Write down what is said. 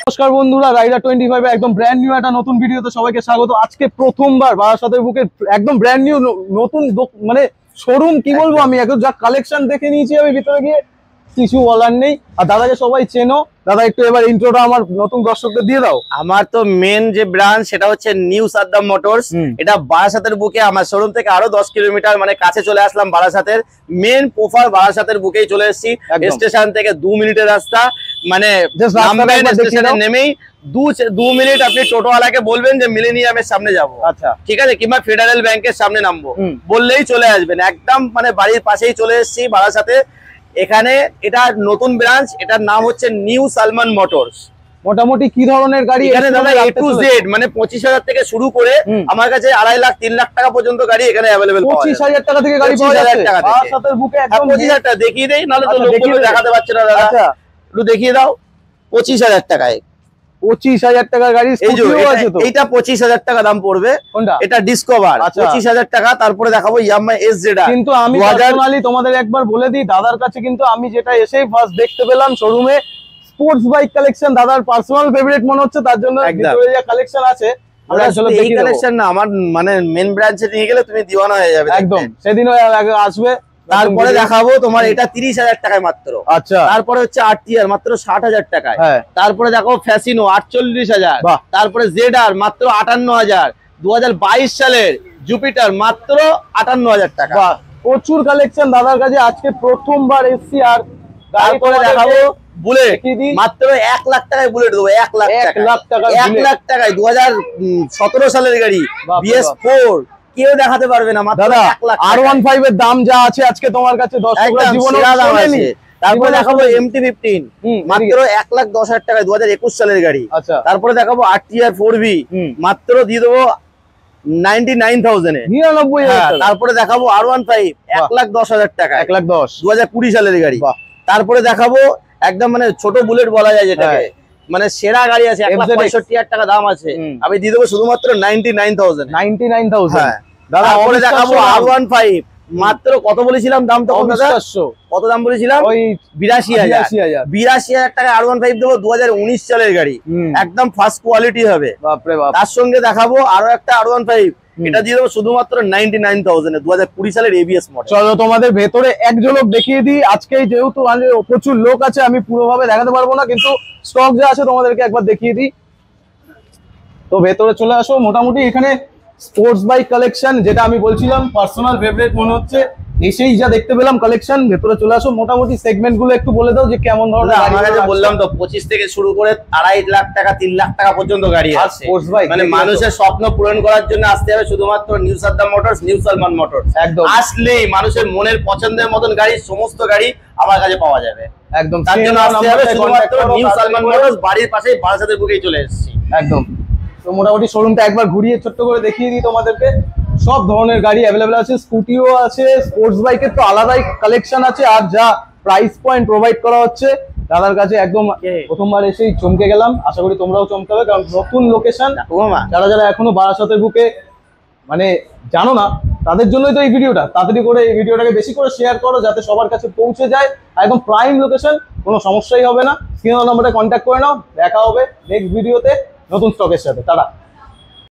নমস্কার বন্ধুরা, রাইডার 25 এর একদম ব্র্যান্ড নিউ একটা নতুন ভিডিওতে সবাইকে স্বাগত। আজকে প্রথমবার বারাসাতের বুকে একদম ব্র্যান্ড নিউ নতুন মানে শোরুম কি বলবো, আমি একদম যা কালেকশন দেখে নিয়েছি আমি ভিতরে গিয়ে কিছু বলার নেই। আর দাদাকে সবাই চেনো, দাদা একটু এবার ইন্ট্রোটা আমার নতুন দর্শকদের দিয়ে দাও। আমার তো মেন যে ব্রাঞ্চ সেটা হচ্ছে নিউ সাদ্দাম মোটরস। এটা বারাসাতের বুকে, আমার শোরুম থেকে আরো 10 কিলোমিটার মানে কাছে চলে আসলাম। বারাসাতের মেন প্রপার বারাসাতের বুকেই চলে এসেছি। স্টেশন থেকে 2 মিনিটের রাস্তা, মানে স্টেশনে নেমেই 2 মিনিট আপনি টোটোওয়ালাকে বলবেন যে মিলেনিয়ামের সামনে যাবো, আচ্ছা ঠিক আছে, কিংবা ফেডারেল ব্যাংকের সামনে নামবো বললেই চলে আসবেন। একদম মানে বাড়ির পাশেই চলে এসেছি বারাসাতে। এখানে এটা নতুন ব্রাঞ্চ, এটার নাম হচ্ছে নিউ সালমান মোটরস। মোটামুটি কি ধরনের গাড়ি এখানে দাদা A to Z মানে 25,000 থেকে শুরু করে আমার কাছে 2.5 লাখ 3 লাখ টাকা পর্যন্ত গাড়ি এখানে अवेलेबल পাওয়া যায়। 25,000 টাকা থেকে গাড়ি পাওয়া যাচ্ছে বারাসাতের বুকে একদম। 25,000 টাকা দেখিয়ে দেই, নালে তো লোকগুলো দেখাতে পারছে না দাদা। আচ্ছা একটু দেখিয়ে দাও। 25,000 টাকায় 25,000 টাকার গাড়ি স্কুটিও আছে তো। এইটা 25,000 টাকা দাম পড়বে। কোনটা? এটা ডিসকভার 25,000 টাকা। তারপরে দেখাবো ইয়ামাহা SZR। কিন্তু আমি পার্সোনালি তোমাদের একবার বলে দিই, দাদার কাছে কিন্তু আমি যেটা এসেই ফার্স্ট দেখতে পেলাম শোরুমে স্পোর্টস বাইক কালেকশন, দাদার পার্সোনাল ফেভারিট মনে হচ্ছে, তার জন্য ভিতরে যে কালেকশন আছে আমরা আসলে এই কালেকশন না, আমার মানে মেন ব্রাঞ্চে নিয়ে গেলে তুমি দিওয়ানা হয়ে যাবে একদম। সেদিনও আসবে। তারপরে দেখাবো তোমার এটা 30,000 টাকায় মাত্র। আচ্ছা তারপরে হচ্ছে RTR মাত্র 60,000 টাকায়। তারপরে দেখো ফ্যাসিনো 48,000। তারপরে ZR মাত্র 58,000। 2022 সালের জুপিটার মাত্র 58,000 টাকা। প্রচুর কালেকশন দাদার কাছে। আজকে প্রথমবার এসছি। আর তারপরে দেখাবো বুলেট মাত্র 1 লাখ টাকায় বুলেট দেবো। 1 লাখ টাকা 1 লাখ টাকায় 2017 সালের গাড়ি BS4 কেউ দেখাতে পারবে না। মাত্র 1 লাখ। R15 এর দাম যা আছে আজকে তোমার কাছে দর্শকরা জীবনে শোনেনি। তারপরে দেখাবো MT-15 মাত্র 1,10,000 টাকায় 2021 সালের গাড়ি। তারপরে দেখাবো RTR 4V মাত্র দিয়ে দেবো 99,000 এ। 99,000। তারপরে দেখাবো R15 1,10,000 টাকা। 1,10,000 2020 সালের গাড়ি। তারপরে দেখাবো একদম মানে ছোট বুলেট বলা যায় যেটাকে, মানে সেরা গাড়ি আছে 1,65,000 টাকা দাম আছে, আমি দিয়ে দেবো শুধুমাত্র 99,000। 99,000। তারপরে দেখাবো R15 মাত্র কত বলেছিলাম দাম তখন দাদা? কত দাম বলেছিলাম? ওই 82,000। 82,000 টাকা R15 দেবো। 2019 সালের গাড়ি, একদম ফার্স্ট কোয়ালিটি হবে। তার সঙ্গে দেখাবো আরো একটা R15, এটা দিয়ে দেবো শুধুমাত্র 99,000 এ। 2020 সালের ABS মডেল। চলো তোমাদের ভেতরে এক ঝলক দেখিয়ে দিই। আজকেই যেহেতু প্রচুর লোক আছে আমি পুরোভাবে দেখাতে পারবো না, কিন্তু স্টক যা আছে তোমাদেরকে একবার দেখিয়ে দিই। তো ভেতরে চলে আসো। মোটামুটি এখানে স্পোর্টস বাইক কালেকশন, যেটা আমি বলছিলাম পার্সোনাল ফেভারিট মনে হচ্ছে, এসেই যা দেখতে পেলাম কালেকশন। ভেতরে চলে আসো। মোটামুটি সেগমেন্ট গুলো একটু বলে দাও যে কেমন ধরনের। আমার কাছে বললাম তো 25 থেকে শুরু করে 2.5 লাখ টাকা 3 লাখ টাকা পর্যন্ত গাড়ি আছে। মানে মানুষের স্বপ্ন পূরণ করার জন্য আসতে হবে শুধুমাত্র new Saddam motors, new Salman motors. একদম আসলেই মানুষের মনের পছন্দের মতন গাড়ি, সমস্ত গাড়ি আমার কাছে পাওয়া যাবে। একদম তার জন্য আসতে হবে শুধুমাত্র নিউ সালমান মোটরস। বাড়ির পাশেই বারাসাতের বুকেই চলে এসেছি একদম। তো মোটামুটি শোরুমটা একবার ঘুরিয়ে ছোট্ট করে দেখিয়ে দিই তোমাদেরকে। সব ধরনের গাড়ি অ্যাভেলেবেল আছে, স্কুটিও আছে, স্পোর্টস বাইকের তো আলাদাই কালেকশন আছে। আর যা প্রাইস পয়েন্ট প্রোভাইড করা হচ্ছে দাদার কাছে, একদম প্রথমবার এসেই চমকে গেলাম। আশা করি তোমরাও চমকাবে, কারণ নতুন লোকেশন। যারা যারা এখনো বারাসাতের বুকে মানে জানো না, তাদের জন্যই তো এই ভিডিওটা। তাড়াতাড়ি করে এই ভিডিওটাকে বেশি করে শেয়ার করো যাতে সবার কাছে পৌঁছে যায়। একদম প্রাইম লোকেশন, কোনো সমস্যাই হবে না। স্ক্রিনের নম্বরে কন্ট্যাক্ট করে নাও। দেখা হবে নেক্সট ভিডিওতে নতুন স্টকের সাথে। তারা